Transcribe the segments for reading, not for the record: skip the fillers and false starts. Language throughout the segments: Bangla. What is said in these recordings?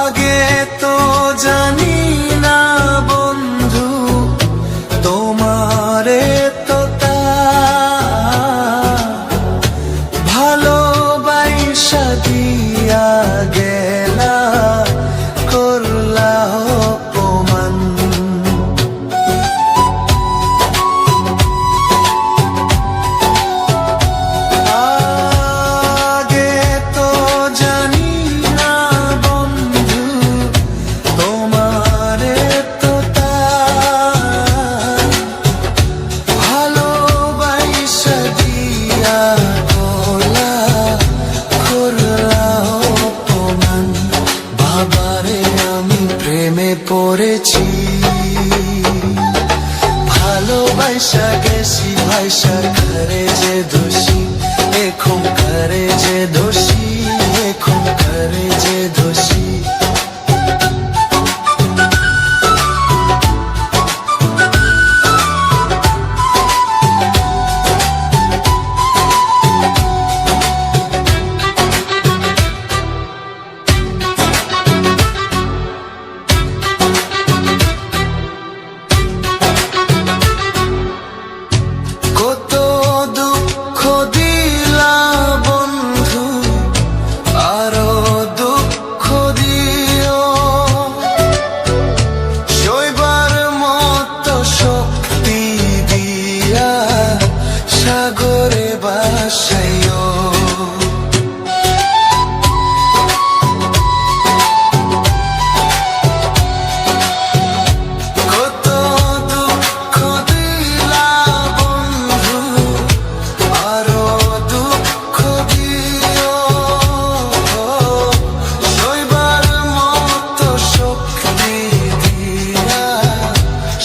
আগে তো জানি না বন্ধু তোমারে তো তা ভালোবাসা দিয়া গেলা করলা অপমান। আগে তো জানি না বন্ধু তোমারে তো তা ভালোবাসা দিয়া গলা করলা অপমান। বাবারে আমি প্রেমে পড়েছি, ভালোবাসা গেছি ভাইসা করে যে দোষী, এখন করে যে দোষী, এখন করে যে দোষী। কত দুঃখ দিলা বন্ধু, আরো দুঃখ দিও, সইবার মতো শক্তি দিয়া সাগরে বাসাইও। কত দুঃখ দিলা বন্ধু, আরো দুঃখ দিও, সইবার মতো শক্তি দিয়া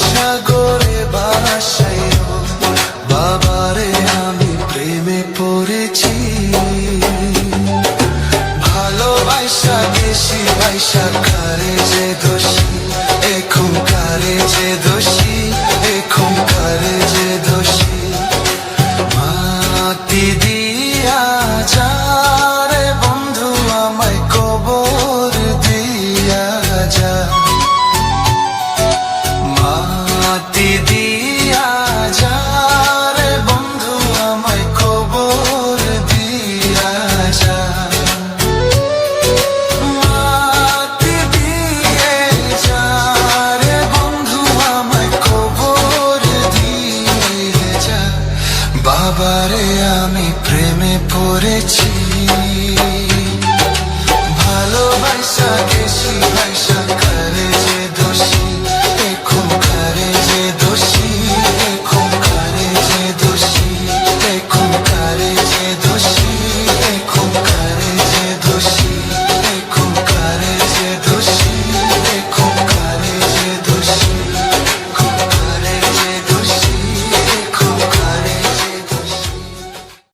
সাগরে বাসাইও। বাবারে আমি প্রেমে পড়েছি, ভালোবাসা গেছি ভাইসা কারে যে দোষী, এখন কারে যে দোষী, এখন কারে যে দোষী। মাটি দিয়া যা রে বন্ধু আমায় কবর দিয়া যা, মাটি দিয়া যা রে বন্ধু আমায় কবর দিয়া যা। মাটি দিয়ে যা রে বন্ধু আমায় কবর দিয়ে যা। বাবারে আমি প্রেমে পড়েছি, ভালোবাসা